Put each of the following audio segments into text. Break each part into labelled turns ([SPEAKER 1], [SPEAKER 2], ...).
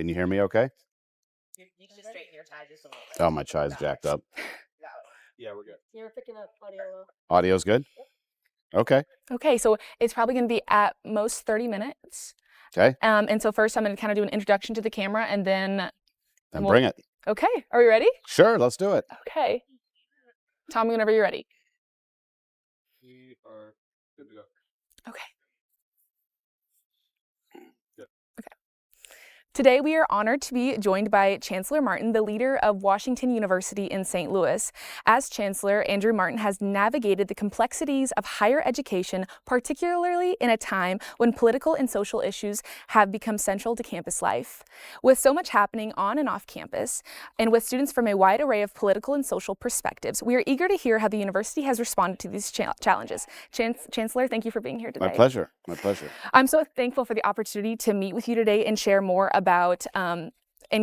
[SPEAKER 1] Can you hear me okay?
[SPEAKER 2] You can just straighten your tie just a little bit.
[SPEAKER 1] Oh, my chai's jacked up.
[SPEAKER 2] Yeah, we're good. You're picking up audio.
[SPEAKER 1] Audio's good? Okay.
[SPEAKER 3] Okay, so it's probably going to be at most 30 minutes.
[SPEAKER 1] Okay.
[SPEAKER 3] And so first I'm going to kind of do an introduction to the camera and then
[SPEAKER 1] Bring it.
[SPEAKER 3] Okay, are we ready?
[SPEAKER 1] Sure, let's do it.
[SPEAKER 3] Okay. Tell me whenever you're ready.
[SPEAKER 2] We are good to go.
[SPEAKER 3] Okay. Today, we are honored to be joined by Chancellor Martin, the leader of Washington University in St. Louis. As Chancellor, Andrew Martin has navigated the complexities of higher education, particularly in a time when political and social issues have become central to campus life. With so much happening on and off campus, and with students from a wide array of political and social perspectives, we are eager to hear how the university has responded to these challenges. Chancellor, thank you for being here today.
[SPEAKER 1] My pleasure. My pleasure.
[SPEAKER 3] I'm so thankful for the opportunity to meet with you today and share more about and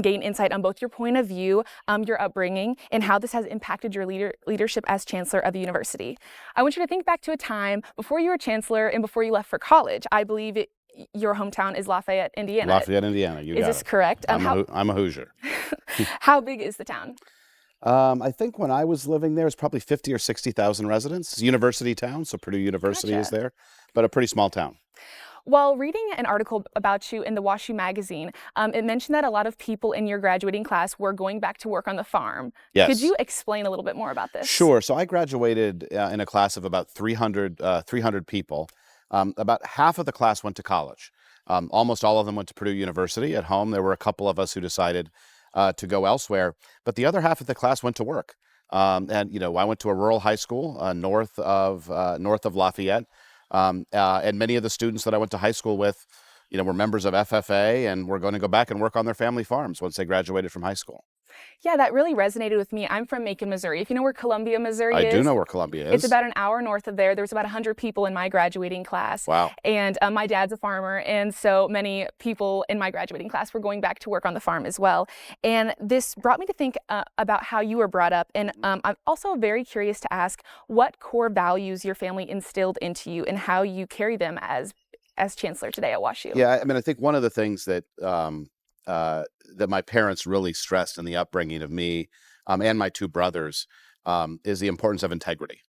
[SPEAKER 3] gain insight on both your point of view, your upbringing, and how this has impacted your leadership as Chancellor of the university. I want you to think back to a time before you were Chancellor and before you left for college. I believe your hometown is Lafayette, Indiana.
[SPEAKER 1] Lafayette, Indiana. You got it.
[SPEAKER 3] Is this correct?
[SPEAKER 1] I'm a Hoosier.
[SPEAKER 3] How big is the town?
[SPEAKER 1] I think when I was living there, it's probably 50 or 60,000 residents. It's a university town, so Purdue University is there, but a pretty small town.
[SPEAKER 3] While reading an article about you in the WashU magazine, it mentioned that a lot of people in your graduating class were going back to work on the farm.
[SPEAKER 1] Yes.
[SPEAKER 3] Could you explain a little bit more about this?
[SPEAKER 1] Sure. So I graduated in a class of about 300 people. About half of the class went to college. Almost all of them went to Purdue University. At home, there were a couple of us who decided to go elsewhere, but the other half of the class went to work. And I went to a rural high school north of Lafayette. And many of the students that I went to high school with, were members of FFA and were going to go back and work on their family farms once they graduated from high school.
[SPEAKER 3] Yeah, that really resonated with me. I'm from Macon, Missouri. If you know where Columbia, Missouri is.
[SPEAKER 1] I do know where Columbia is.
[SPEAKER 3] It's about an hour north of there. There was about 100 people in my graduating class.
[SPEAKER 1] Wow.
[SPEAKER 3] And my dad's a farmer, and so many people in my graduating class were going back to work on the farm as well. And this brought me to think about how you were brought up. And I'm also very curious to ask what core values your family instilled into you and how you carry them as Chancellor today at WashU.
[SPEAKER 1] Yeah, I mean, I think one of the things that that my parents really stressed in the upbringing of me and my two brothers is the importance of integrity,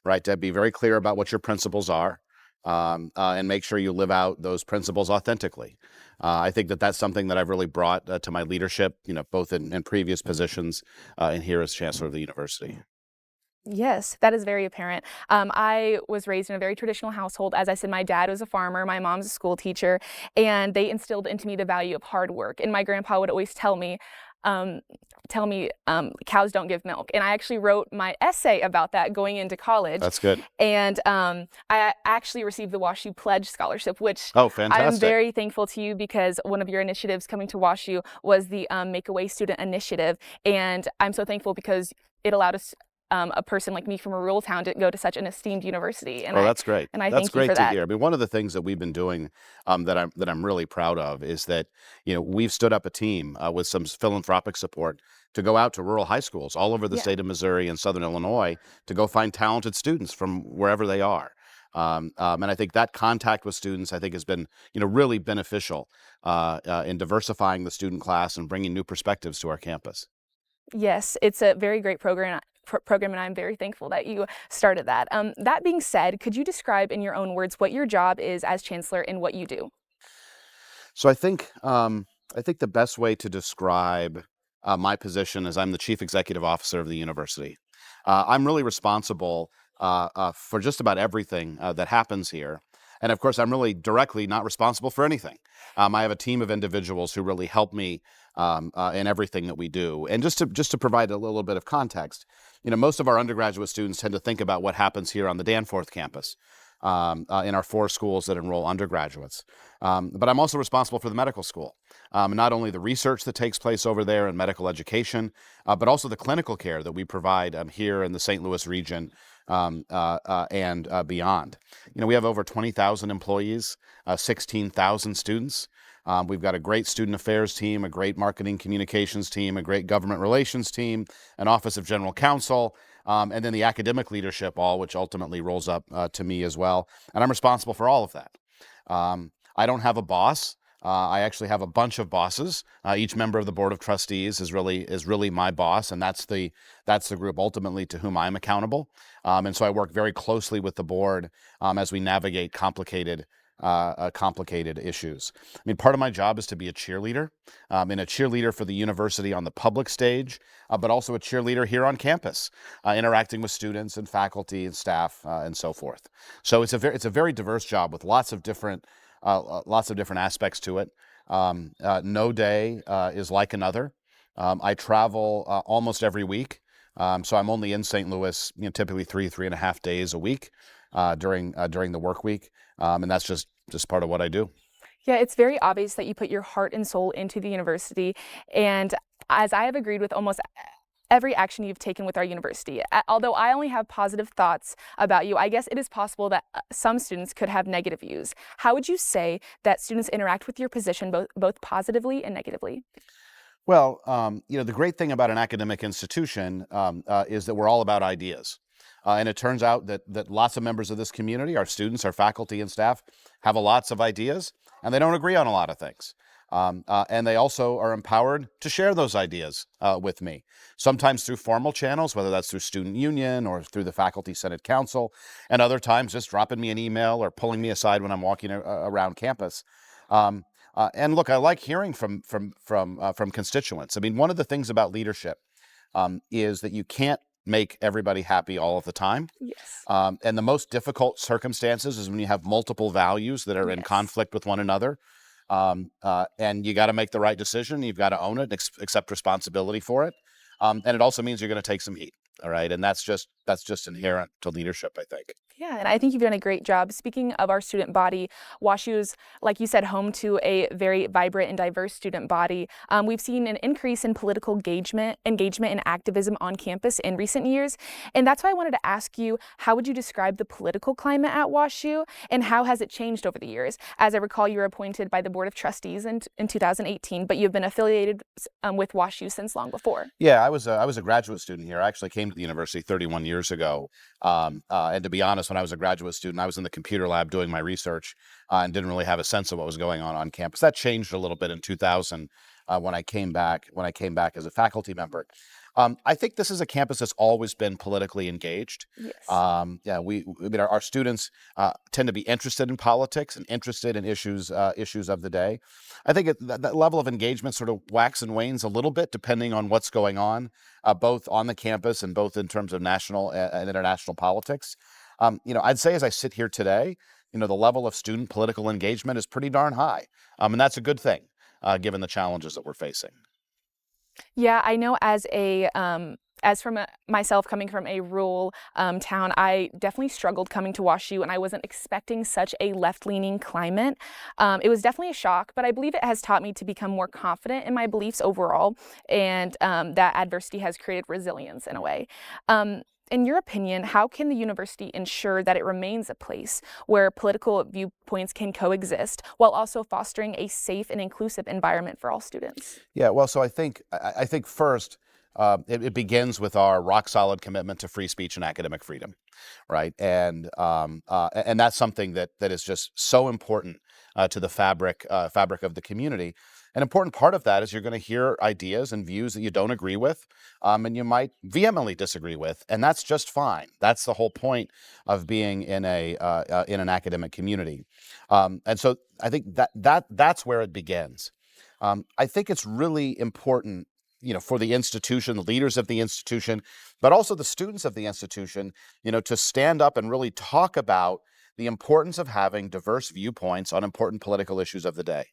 [SPEAKER 1] right? To be very clear about what your principles are and make sure you live out those principles authentically. I think that that's something that I've really brought to my leadership, both in previous positions and here as Chancellor of the university.
[SPEAKER 3] Yes, that is very apparent. I was raised in a very traditional household. As I said, my dad was a farmer, my mom's a school teacher, and they instilled into me the value of hard work. And my grandpa would always tell me, cows don't give milk. And I actually wrote my essay about that going into college.
[SPEAKER 1] That's good.
[SPEAKER 3] And I actually received the WashU Pledge Scholarship, which
[SPEAKER 1] fantastic.
[SPEAKER 3] I'm very thankful to you because one of your initiatives coming to WashU was the Make a Way Student Initiative. And I'm so thankful because it allowed us a person like me from a rural town to go to such an esteemed university. And
[SPEAKER 1] that's great.
[SPEAKER 3] And I
[SPEAKER 1] that's
[SPEAKER 3] thank
[SPEAKER 1] great
[SPEAKER 3] you for
[SPEAKER 1] to
[SPEAKER 3] that.
[SPEAKER 1] hear. I mean, one of the things that we've been doing that I'm really proud of is that we've stood up a team with some philanthropic support to go out to rural high schools all over the state of Missouri and Southern Illinois to go find talented students from wherever they are. And I think that contact with students, I think, has been really beneficial in diversifying the student class and bringing new perspectives to our campus.
[SPEAKER 3] Yes, it's a very great program, and I'm very thankful that you started that. That being said, could you describe in your own words what your job is as Chancellor and what you do?
[SPEAKER 1] So I think the best way to describe my position is I'm the Chief Executive Officer of the university. I'm really responsible for just about everything that happens here. And of course, I'm really directly not responsible for anything. I have a team of individuals who really help me in everything that we do. And just to provide a little bit of context, most of our undergraduate students tend to think about what happens here on the Danforth campus in our 4 schools that enroll undergraduates. But I'm also responsible for the medical school, not only the research that takes place over there in medical education, but also the clinical care that we provide here in the St. Louis region and beyond. We have over 20,000 employees, 16,000 students. We've got a great student affairs team, a great marketing communications team, a great government relations team, an office of general counsel, and then the academic leadership, all which ultimately rolls up to me as well. And I'm responsible for all of that. I don't have a boss. I actually have a bunch of bosses. Each member of the board of trustees is really my boss, and that's the group ultimately to whom I'm accountable. And so I work very closely with the board as we navigate complicated issues. I mean, part of my job is to be a cheerleader, and a cheerleader for the university on the public stage, but also a cheerleader here on campus, interacting with students and faculty and staff and so forth. So it's a very diverse job with lots of different aspects to it. No day is like another. I travel almost every week, so I'm only in St. Louis, typically 3.5 days a week during the work week, and that's just part of what I do.
[SPEAKER 3] Yeah, it's very obvious that you put your heart and soul into the university, and as I have agreed with almost every action you've taken with our university. Although I only have positive thoughts about you, I guess it is possible that some students could have negative views. How would you say that students interact with your position both positively and negatively?
[SPEAKER 1] Well, the great thing about an academic institution is that we're all about ideas. And it turns out that lots of members of this community, our students, our faculty and staff, have lots of ideas, and they don't agree on a lot of things. And they also are empowered to share those ideas with me, sometimes through formal channels, whether that's through student union or through the Faculty Senate Council, and other times just dropping me an email or pulling me aside when I'm walking around campus. And look, I like hearing from constituents. I mean, one of the things about leadership is that you can't make everybody happy all of the time.
[SPEAKER 3] Yes.
[SPEAKER 1] And the most difficult circumstances is when you have multiple values that are in conflict with one another. And you got to make the right decision. You've got to own it, accept responsibility for it. And it also means you're going to take some heat. All right. And that's just inherent to leadership, I think.
[SPEAKER 3] Yeah, and I think you've done a great job. Speaking of our student body, WashU's, like you said, home to a very vibrant and diverse student body. We've seen an increase in political engagement and activism on campus in recent years. And that's why I wanted to ask you, how would you describe the political climate at WashU, and how has it changed over the years? As I recall, you were appointed by the Board of Trustees in 2018, but you've been affiliated with WashU since long before.
[SPEAKER 1] Yeah, I was a graduate student here. I actually came to the university 31 years ago. And to be honest, when I was a graduate student, I was in the computer lab doing my research and didn't really have a sense of what was going on campus. That changed a little bit in 2000 when I came back as a faculty member. I think this is a campus that's always been politically engaged.
[SPEAKER 3] Yes.
[SPEAKER 1] Our students tend to be interested in politics and interested in issues of the day. I think that level of engagement sort of waxes and wanes a little bit depending on what's going on, both on the campus and both in terms of national and international politics. I'd say as I sit here today, the level of student political engagement is pretty darn high, and that's a good thing given the challenges that we're facing.
[SPEAKER 3] Yeah, I know myself coming from a rural town, I definitely struggled coming to WashU, and I wasn't expecting such a left-leaning climate. It was definitely a shock, but I believe it has taught me to become more confident in my beliefs overall, and that adversity has created resilience in a way. In your opinion, how can the university ensure that it remains a place where political viewpoints can coexist while also fostering a safe and inclusive environment for all students?
[SPEAKER 1] Yeah, well, so I think first it begins with our rock solid commitment to free speech and academic freedom, right? And that's something that is just so important to the fabric of the community. An important part of that is you're going to hear ideas and views that you don't agree with, and you might vehemently disagree with, and that's just fine. That's the whole point of being in an academic community, and so I think that's where it begins. I think it's really important, for the institution, the leaders of the institution, but also the students of the institution, to stand up and really talk about the importance of having diverse viewpoints on important political issues of the day.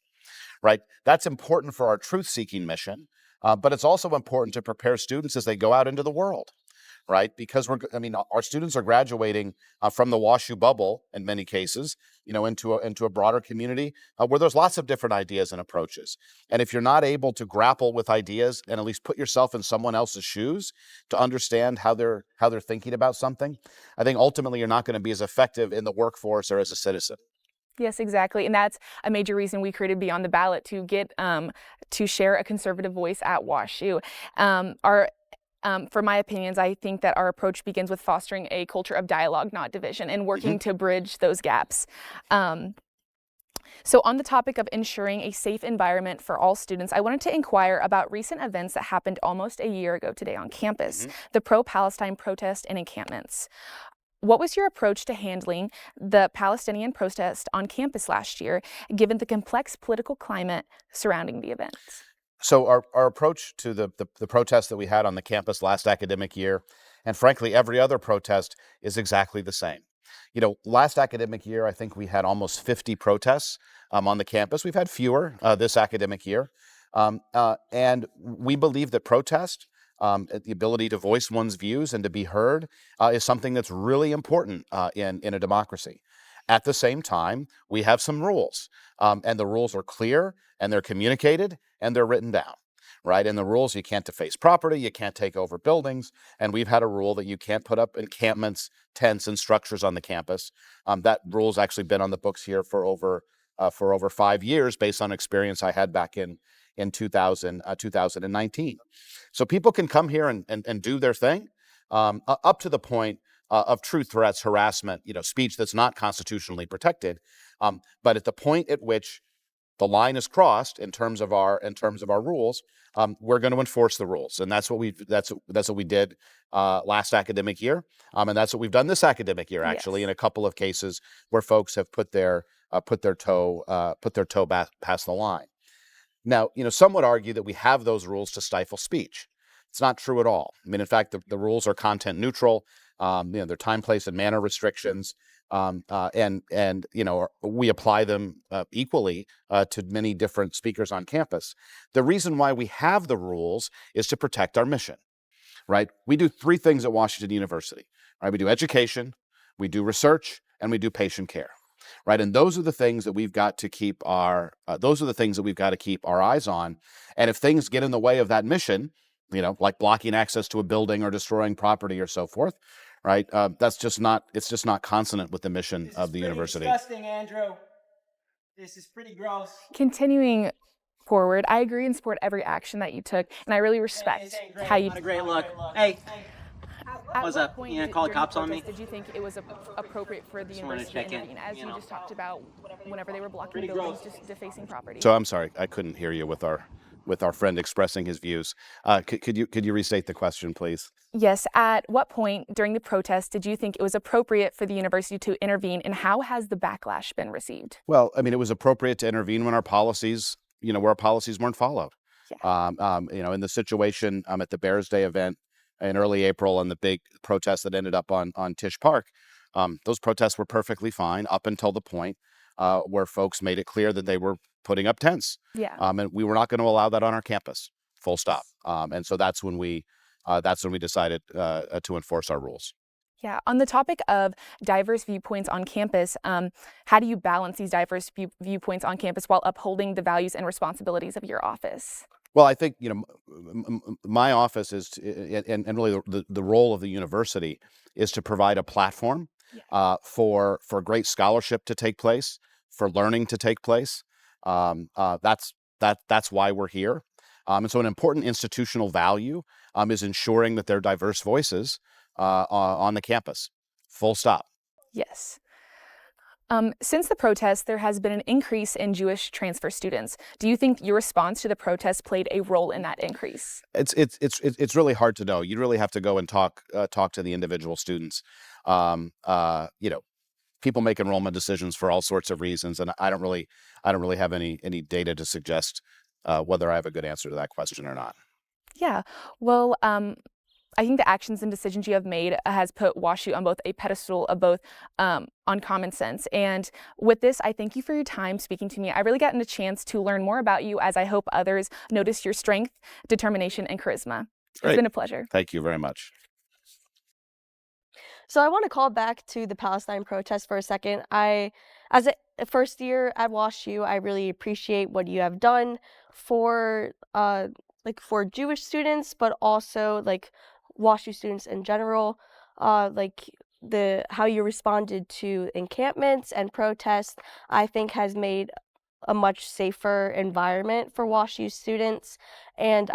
[SPEAKER 1] Right? That's important for our truth-seeking mission, but it's also important to prepare students as they go out into the world, right? Because our students are graduating from the WashU bubble in many cases, into a broader community where there's lots of different ideas and approaches. And if you're not able to grapple with ideas and at least put yourself in someone else's shoes to understand how they're thinking about something, I think ultimately you're not going to be as effective in the workforce or as a citizen.
[SPEAKER 3] Yes, exactly. And that's a major reason we created Beyond the Ballot, to get to share a conservative voice at WashU. For my opinions, I think that our approach begins with fostering a culture of dialogue, not division, and working to bridge those gaps. So on the topic of ensuring a safe environment for all students, I wanted to inquire about recent events that happened almost a year ago today on campus, the pro-Palestine protest and encampments. What was your approach to handling the Palestinian protest on campus last year, given the complex political climate surrounding the events?
[SPEAKER 1] So our approach to the protest that we had on the campus last academic year, and frankly, every other protest, is exactly the same. Last academic year, I think we had almost 50 protests on the campus. We've had fewer this academic year. And we believe that protest, the ability to voice one's views and to be heard, is something that's really important in a democracy. At the same time, we have some rules, and the rules are clear, and they're communicated, and they're written down, right? And the rules, you can't deface property, you can't take over buildings, and we've had a rule that you can't put up encampments, tents, and structures on the campus. That rule's actually been on the books here for over 5 years, based on experience I had back in 2019. So people can come here and do their thing, up to the point of true threats, harassment, speech that's not constitutionally protected. But at the point at which the line is crossed in terms of our rules, we're going to enforce the rules, and that's what we did last academic year, and that's what we've done this academic year, actually,
[SPEAKER 3] Yes.
[SPEAKER 1] in a couple of cases where folks have put their toe past the line. Now, some would argue that we have those rules to stifle speech. It's not true at all. I mean, in fact, the rules are content neutral. They're time, place, and manner restrictions, and we apply them equally to many different speakers on campus. The reason why we have the rules is to protect our mission, right? We do three things at Washington University, right? We do education, we do research, and we do patient care, right? And those are the things that we've got to keep our eyes on. And if things get in the way of that mission, like blocking access to a building or destroying property or so forth, right? It's just not consonant with the mission of the university.
[SPEAKER 4] This is pretty disgusting, Andrew. This is pretty gross.
[SPEAKER 3] Continuing forward, I agree and support every action that you took, and I really respect how you.
[SPEAKER 4] Not a great look. Hey,
[SPEAKER 3] At
[SPEAKER 4] what's
[SPEAKER 3] what
[SPEAKER 4] up?
[SPEAKER 3] point
[SPEAKER 4] You gonna
[SPEAKER 3] did-
[SPEAKER 4] call the
[SPEAKER 3] during
[SPEAKER 4] cops on me?
[SPEAKER 3] protest Did you think it was appropriate for the
[SPEAKER 4] Just wanted to
[SPEAKER 3] university to
[SPEAKER 4] check in,
[SPEAKER 3] intervene, as you just talked about, whenever they were blocking
[SPEAKER 4] Pretty
[SPEAKER 3] buildings,
[SPEAKER 4] gross.
[SPEAKER 3] just defacing property?
[SPEAKER 1] So I'm sorry, I couldn't hear you with our friend expressing his views. Could you restate the question, please?
[SPEAKER 3] Yes. At what point during the protest did you think it was appropriate for the university to intervene, and how has the backlash been received?
[SPEAKER 1] Well, I mean, it was appropriate to intervene when our policies weren't followed. In the situation at the Bears Day event in early April and the big protest that ended up on Tisch Park, those protests were perfectly fine up until the point where folks made it clear that they were putting up tents.
[SPEAKER 3] Yeah.
[SPEAKER 1] And we were not going to allow that on our campus, full stop. And so that's when we decided to enforce our rules.
[SPEAKER 3] Yeah. On the topic of diverse viewpoints on campus, how do you balance these diverse viewpoints on campus while upholding the values and responsibilities of your office?
[SPEAKER 1] Well, I think my office is and really the role of the university is to provide a platform for great scholarship to take place, for learning to take place. That's why we're here. And so an important institutional value is ensuring that there are diverse voices on the campus. Full stop.
[SPEAKER 3] Yes. Since the protest, there has been an increase in Jewish transfer students. Do you think your response to the protest played a role in that increase?
[SPEAKER 1] It's really hard to know. You really have to go and talk to the individual students. People make enrollment decisions for all sorts of reasons, and I don't really have any data to suggest whether I have a good answer to that question or not.
[SPEAKER 3] Yeah. Well, I think the actions and decisions you have made has put WashU on both a pedestal of both on common sense. And with this, I thank you for your time speaking to me. I really gotten a chance to learn more about you, as I hope others notice your strength, determination, and charisma.
[SPEAKER 1] Great.
[SPEAKER 3] It's been a pleasure.
[SPEAKER 1] Thank you very much.
[SPEAKER 5] So I want to call back to the Palestine protest for a second. As a first year at WashU, I really appreciate what you have done for for Jewish students, but also WashU students in general. How you responded to encampments and protests, I think has made a much safer environment for WashU students, and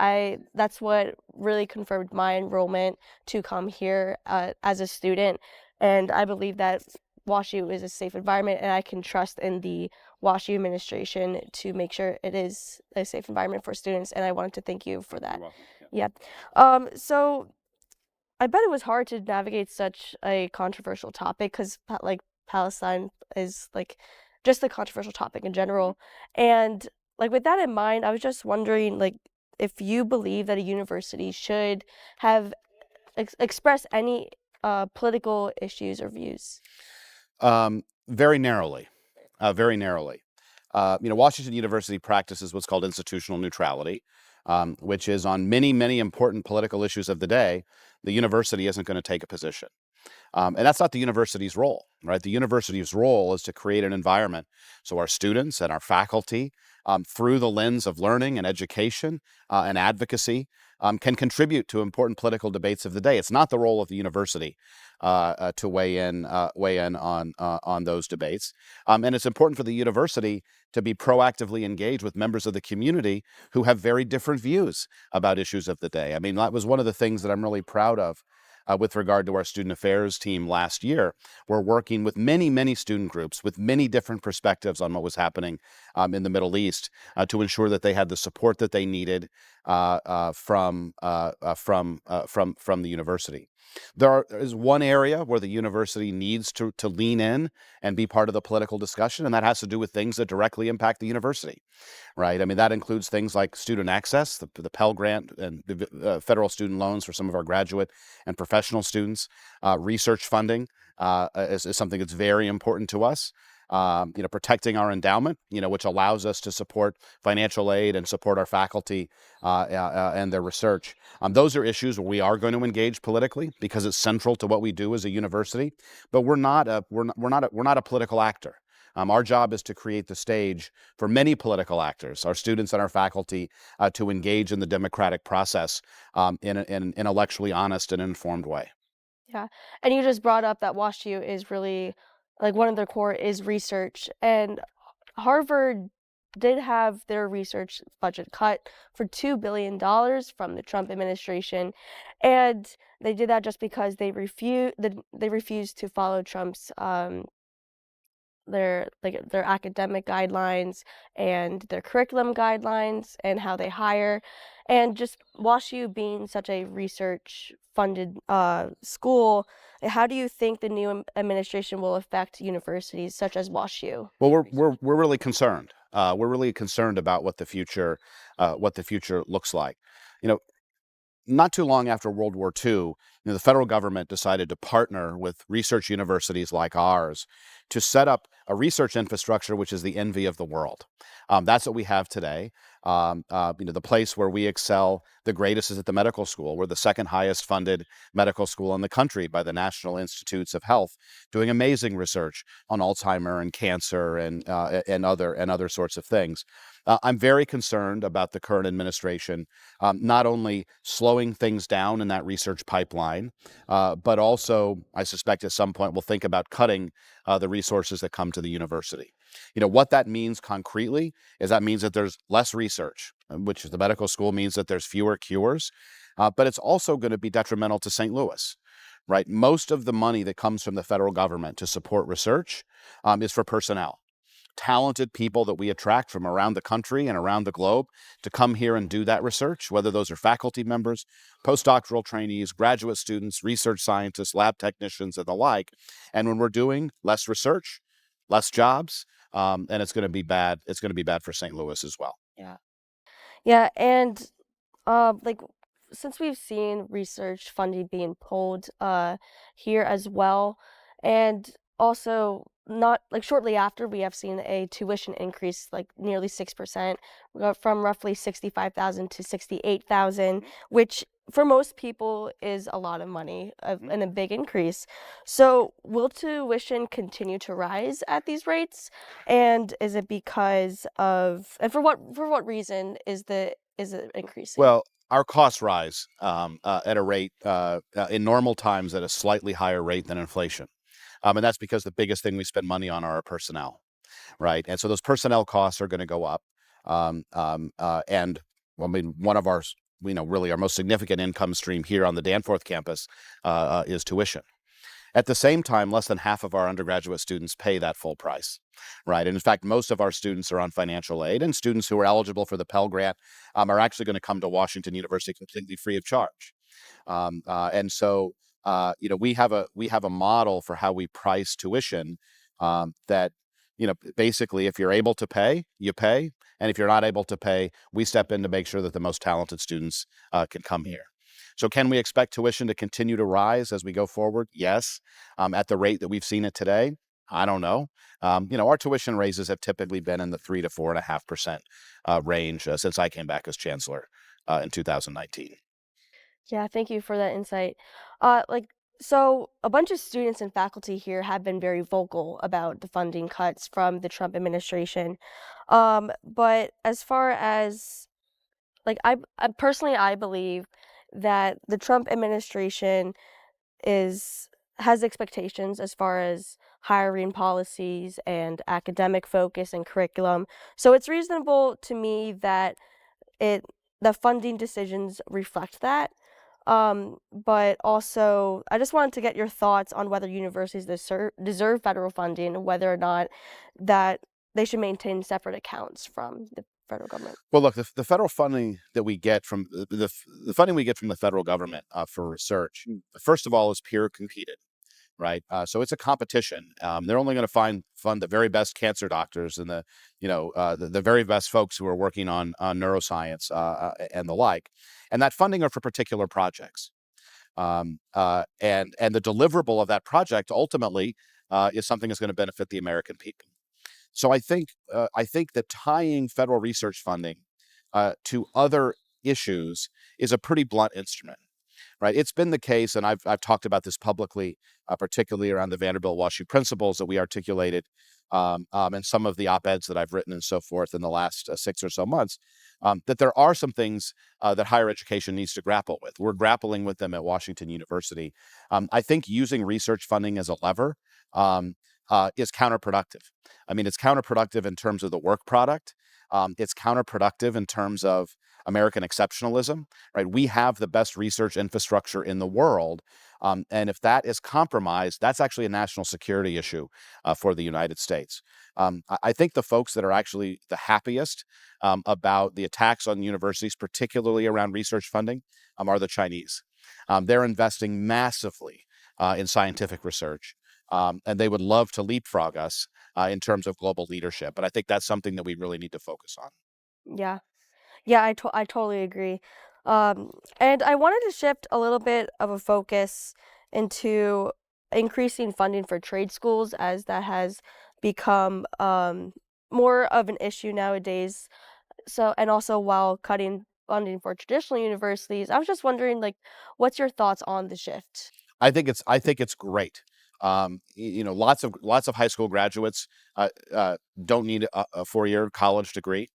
[SPEAKER 5] that's what really confirmed my enrollment to come here as a student. And I believe that WashU is a safe environment, and I can trust in the WashU administration to make sure it is a safe environment for students. And I wanted to thank you for that.
[SPEAKER 1] You're welcome.
[SPEAKER 5] Yeah. So I bet it was hard to navigate such a controversial topic because, like, Palestine is like just a controversial topic in general. And like with that in mind, I was just wondering, like, if you believe that a university should have express any political issues or views.
[SPEAKER 1] Very narrowly, very narrowly. Washington University practices what's called institutional neutrality, which is on many, many important political issues of the day, the university isn't going to take a position. And that's not the university's role, right? The university's role is to create an environment so our students and our faculty, through the lens of learning and education and advocacy, can contribute to important political debates of the day. It's not the role of the university to weigh in on those debates, and it's important for the university to be proactively engaged with members of the community who have very different views about issues of the day. I mean, that was one of the things that I'm really proud of. With regard to our student affairs team last year, we're working with many, many student groups with many different perspectives on what was happening in the Middle East to ensure that they had the support that they needed from the university. There is one area where the university needs to lean in and be part of the political discussion, and that has to do with things that directly impact the university, right? I mean, that includes things like student access, the Pell Grant and federal student loans for some of our graduate and professional students. Research funding is something that's very important to us. Protecting our endowment, which allows us to support financial aid and support our faculty and their research. Those are issues where we are going to engage politically because it's central to what we do as a university. But we're not a political actor. Our job is to create the stage for many political actors, our students and our faculty, to engage in the democratic process in an intellectually honest and informed way.
[SPEAKER 5] Yeah. And you just brought up that WashU is really like one of their core is research. And Harvard did have their research budget cut for $2 billion from the Trump administration. And they did that just because they refused to follow Trump's their academic guidelines and their curriculum guidelines and how they hire. And just WashU being such a research funded school, how do you think the new administration will affect universities such as WashU?
[SPEAKER 1] Well, we're really concerned. We're really concerned about what the future looks like. Not too long after World War II, the federal government decided to partner with research universities like ours to set up a research infrastructure which is the envy of the world. That's what we have today. The place where we excel the greatest is at the medical school. We're the second highest funded medical school in the country by the National Institutes of Health, doing amazing research on Alzheimer and cancer and other sorts of things. I'm very concerned about the current administration not only slowing things down in that research pipeline, but also, I suspect at some point, we'll think about cutting the resources that come to the university. What that means concretely is that means that there's less research, which the medical school means that there's fewer cures, but it's also going to be detrimental to St. Louis, right? Most of the money that comes from the federal government to support research is for personnel. Talented people that we attract from around the country and around the globe to come here and do that research, whether those are faculty members, postdoctoral trainees, graduate students, research scientists, lab technicians, and the like. And when we're doing less research, less jobs, and it's going to be bad. It's going to be bad for St. Louis as well.
[SPEAKER 5] Yeah. Yeah, and like since we've seen research funding being pulled here as well, and also not like shortly after we have seen a tuition increase like nearly 6%, from roughly 65,000 to 68,000, which for most people is a lot of money and a big increase. So will tuition continue to rise at these rates? And is it because of, and for what reason is it increasing?
[SPEAKER 1] Well, our costs rise at a rate in normal times at a slightly higher rate than inflation. And that's because the biggest thing we spend money on are our personnel, right? And so those personnel costs are going to go up. And I mean, one of our, really our most significant income stream here on the Danforth campus is tuition. At the same time, less than half of our undergraduate students pay that full price, right? And in fact, most of our students are on financial aid, and students who are eligible for the Pell Grant are actually going to come to Washington University completely free of charge. And so, we have a model for how we price tuition that, basically, if you're able to pay, you pay, and if you're not able to pay, we step in to make sure that the most talented students can come here. So, can we expect tuition to continue to rise as we go forward? Yes. At the rate that we've seen it today, I don't know. Our tuition raises have typically been in the 3 to 4.5% range since I came back as chancellor in 2019.
[SPEAKER 5] Yeah, thank you for that insight. Like, so a bunch of students and faculty here have been very vocal about the funding cuts from the Trump administration. But as far as like, I personally, I believe that the Trump administration is has expectations as far as hiring policies and academic focus and curriculum. So it's reasonable to me that it the funding decisions reflect that. But also, I just wanted to get your thoughts on whether universities deserve federal funding, whether or not that they should maintain separate accounts from the federal government.
[SPEAKER 1] Well, look, the federal funding that we get from the funding we get from the federal government for research, first of all, is peer competed, right? So it's a competition. They're only going to fund the very best cancer doctors and the very best folks who are working on neuroscience and the like, and that funding are for particular projects. And the deliverable of that project ultimately is something that's going to benefit the American people. So I think that tying federal research funding to other issues is a pretty blunt instrument, right? It's been the case, and I've talked about this publicly, particularly around the Vanderbilt WashU principles that we articulated, and some of the op-eds that I've written and so forth in the last 6 or so months, that there are some things that higher education needs to grapple with. We're grappling with them at Washington University. I think using research funding as a lever is counterproductive. I mean, it's counterproductive in terms of the work product. It's counterproductive in terms of American exceptionalism, right? We have the best research infrastructure in the world. And if that is compromised, that's actually a national security issue for the United States. I think the folks that are actually the happiest about the attacks on universities, particularly around research funding, are the Chinese. They're investing massively in scientific research. And they would love to leapfrog us in terms of global leadership. But I think that's something that we really need to focus on.
[SPEAKER 5] Yeah. Yeah, I totally agree. And I wanted to shift a little bit of a focus into increasing funding for trade schools, as that has become more of an issue nowadays. So, and also while cutting funding for traditional universities, I was just wondering, like, what's your thoughts on the shift?
[SPEAKER 1] I think it's great. Lots of high school graduates don't need a 4-year college degree.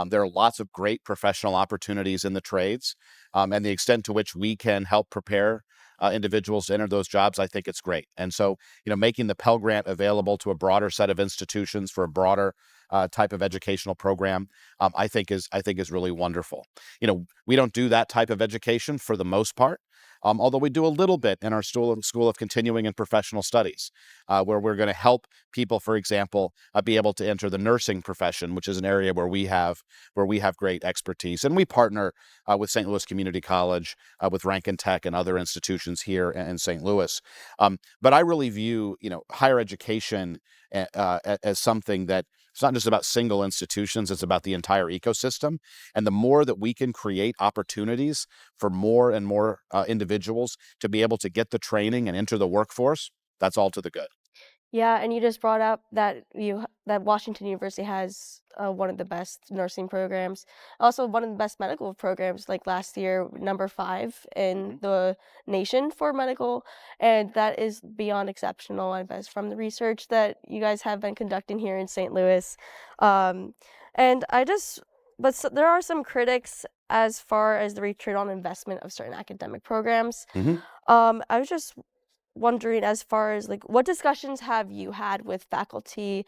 [SPEAKER 1] There are lots of great professional opportunities in the trades, and the extent to which we can help prepare individuals to enter those jobs, I think it's great. And so, making the Pell Grant available to a broader set of institutions for a broader type of educational program, I think is really wonderful. We don't do that type of education for the most part. Although we do a little bit in our School of Continuing and Professional Studies, where we're going to help people, for example, be able to enter the nursing profession, which is an area where we have great expertise. And we partner with St. Louis Community College, with Rankin Tech, and other institutions here in St. Louis. But I really view, higher education as something that it's not just about single institutions, it's about the entire ecosystem. And the more that we can create opportunities for more and more individuals to be able to get the training and enter the workforce, that's all to the good.
[SPEAKER 5] Yeah, and you just brought up that Washington University has one of the best nursing programs, also one of the best medical programs. Like last year, number 5 in the nation for medical, and that is beyond exceptional. I guess from the research that you guys have been conducting here in St. Louis, um, and there are some critics as far as the return on investment of certain academic programs.
[SPEAKER 1] Mhm.
[SPEAKER 5] I was just wondering, as far as like, what discussions have you had with faculty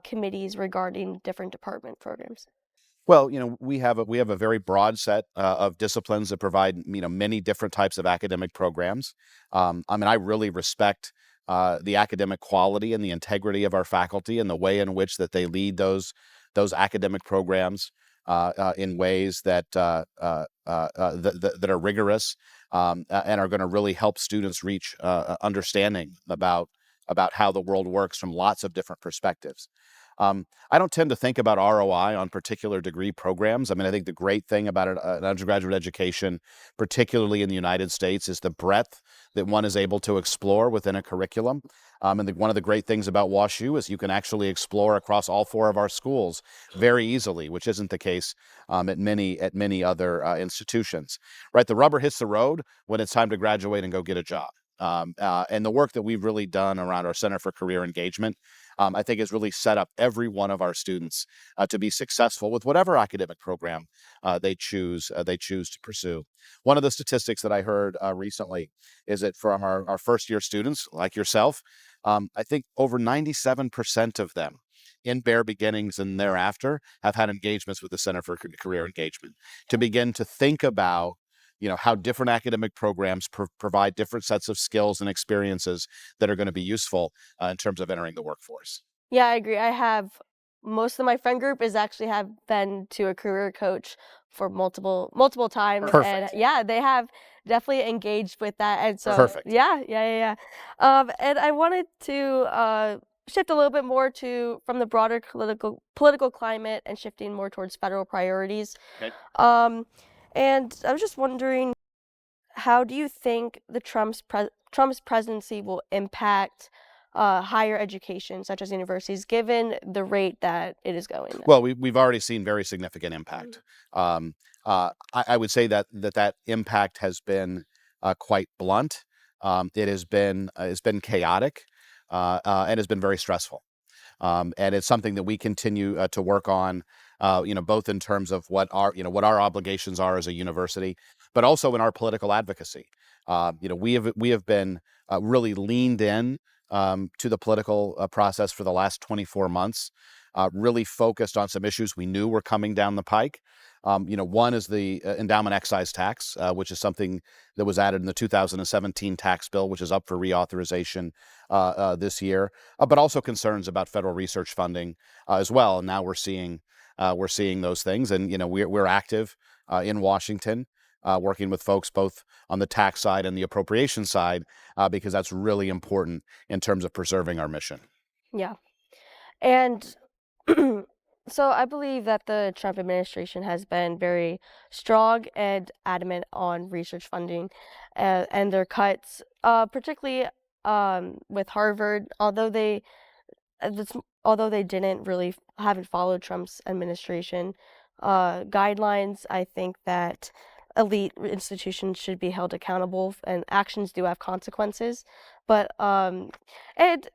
[SPEAKER 5] committees regarding different department programs?
[SPEAKER 1] Well, we have a very broad set of disciplines that provide many different types of academic programs. I mean, I really respect the academic quality and the integrity of our faculty and the way in which that they lead those academic programs in ways that that are rigorous and are going to really help students reach understanding about how the world works from lots of different perspectives. I don't tend to think about ROI on particular degree programs. I mean, I think the great thing about an undergraduate education, particularly in the United States, is the breadth that one is able to explore within a curriculum. And one of the great things about WashU is you can actually explore across all 4 of our schools very easily, which isn't the case at many other institutions. Right, the rubber hits the road when it's time to graduate and go get a job. And the work that we've really done around our Center for Career Engagement, I think has really set up every one of our students to be successful with whatever academic program they choose to pursue. One of the statistics that I heard recently is that from our first year students, like yourself, I think over 97% of them in Bare Beginnings and thereafter have had engagements with the Center for Career Engagement to begin to think about how different academic programs provide different sets of skills and experiences that are going to be useful in terms of entering the workforce.
[SPEAKER 5] Yeah, I agree. I have most of my friend group is actually have been to a career coach for multiple times, and
[SPEAKER 1] Perfect.
[SPEAKER 5] yeah, they have definitely engaged with that. And so
[SPEAKER 1] Perfect.
[SPEAKER 5] yeah. And I wanted to shift a little bit more from the broader political climate and shifting more towards federal priorities.
[SPEAKER 1] Okay.
[SPEAKER 5] And I was just wondering, how do you think the Trump's presidency will impact higher education, such as universities, given the rate that it is going now?
[SPEAKER 1] Well, we've already seen very significant impact. I would say that impact has been quite blunt. It has been chaotic and has been very stressful. And it's something that we continue to work on, both in terms of what our obligations are as a university, but also in our political advocacy. We have been really leaned in to the political process for the last 24 months, really focused on some issues we knew were coming down the pike. One is the endowment excise tax, which is something that was added in the 2017 tax bill, which is up for reauthorization this year, but also concerns about federal research funding as well. And now we're seeing those things, and we're active in Washington, working with folks both on the tax side and the appropriation side, because that's really important in terms of preserving our mission.
[SPEAKER 5] Yeah. And so I believe that the Trump administration has been very strong and adamant on research funding and their cuts, particularly with Harvard, although they haven't followed Trump's administration guidelines. I think that elite institutions should be held accountable, and actions do have consequences. But and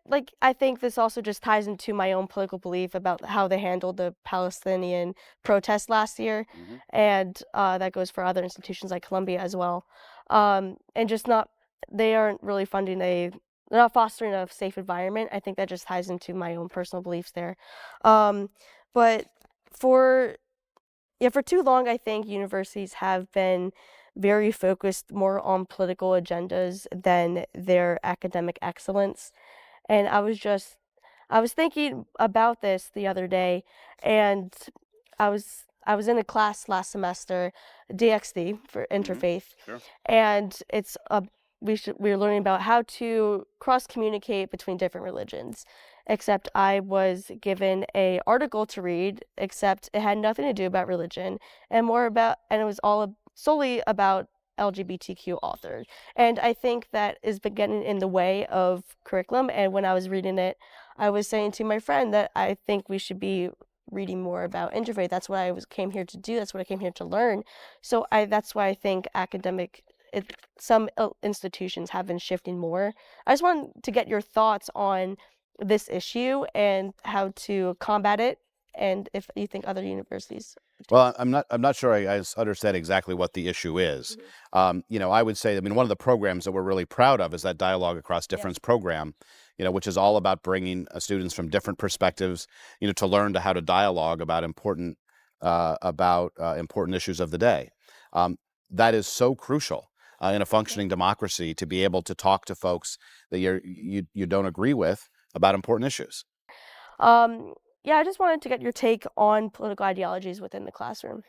[SPEAKER 5] like I think this also just ties into my own political belief about how they handled the Palestinian protests last year, and that goes for other institutions like Columbia as well. And they aren't really they're not fostering a safe environment. I think that just ties into my own personal beliefs there. But for too long, I think universities have been very focused more on political agendas than their academic excellence. And I was thinking about this the other day, and I was in a class last semester, DXD for interfaith,
[SPEAKER 1] Sure.
[SPEAKER 5] and we were learning about how to cross communicate between different religions. Except I was given a article to read, except it had nothing to do about religion and it was all solely about LGBTQ authors. And I think that is getting in the way of curriculum. And when I was reading it, I was saying to my friend that I think we should be reading more about interfaith. That's what came here to do. That's what I came here to learn. So that's why I think some institutions have been shifting more. I just wanted to get your thoughts on this issue and how to combat it, and if you think other universities.
[SPEAKER 1] Well, I'm not sure I understand exactly what the issue is. I would say, one of the programs that we're really proud of is that Dialogue Across Difference program, which is all about bringing students from different perspectives, to learn how to dialogue about important issues of the day. That is so crucial in a functioning democracy to be able to talk to folks that you don't agree with about important issues.
[SPEAKER 5] Yeah, I just wanted to get your take on political ideologies within the classroom.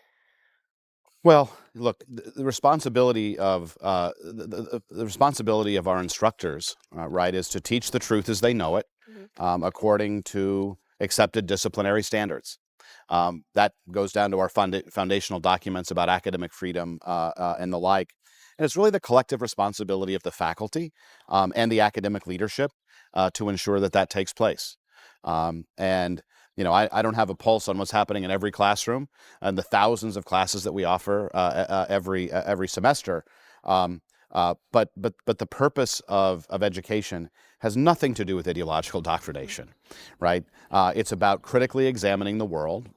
[SPEAKER 1] Well, look, the responsibility of the responsibility of our instructors, right, is to teach the truth as they know it, according to accepted disciplinary standards. That goes down to our foundational documents about academic freedom and the like. And it's really the collective responsibility of the faculty and the academic leadership to ensure that that takes place. And I don't have a pulse on what's happening in every classroom and the thousands of classes that we offer every semester. But the purpose of education has nothing to do with ideological doctrination, right? It's about critically examining the world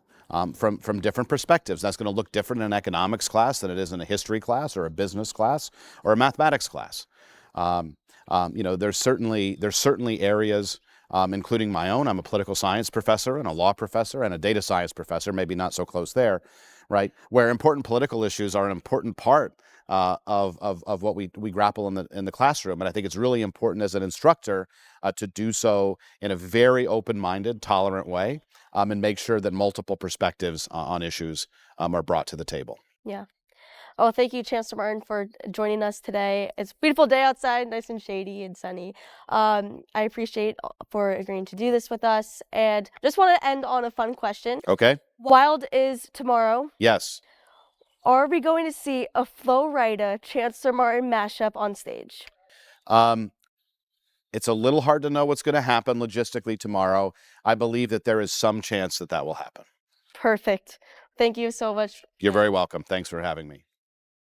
[SPEAKER 1] from different perspectives. That's going to look different in an economics class than it is in a history class or a business class or a mathematics class. There's certainly areas, including my own. I'm a political science professor and a law professor and a data science professor, maybe not so close there, right? Where important political issues are an important part of what we grapple in the classroom. And I think it's really important as an instructor to do so in a very open-minded, tolerant way, and make sure that multiple perspectives on issues are brought to the table.
[SPEAKER 5] Yeah. Oh, thank you, Chancellor Martin, for joining us today. It's a beautiful day outside, nice and shady and sunny. I appreciate for agreeing to do this with us. And just want to end on a fun question.
[SPEAKER 1] Okay?
[SPEAKER 5] Wild is tomorrow.
[SPEAKER 1] Yes.
[SPEAKER 5] Are we going to see a Flo Rida Chancellor Martin mashup on stage?
[SPEAKER 1] It's a little hard to know what's going to happen logistically tomorrow. I believe that there is some chance that will happen.
[SPEAKER 5] Perfect. Thank you so much.
[SPEAKER 1] You're very welcome. Thanks for having me.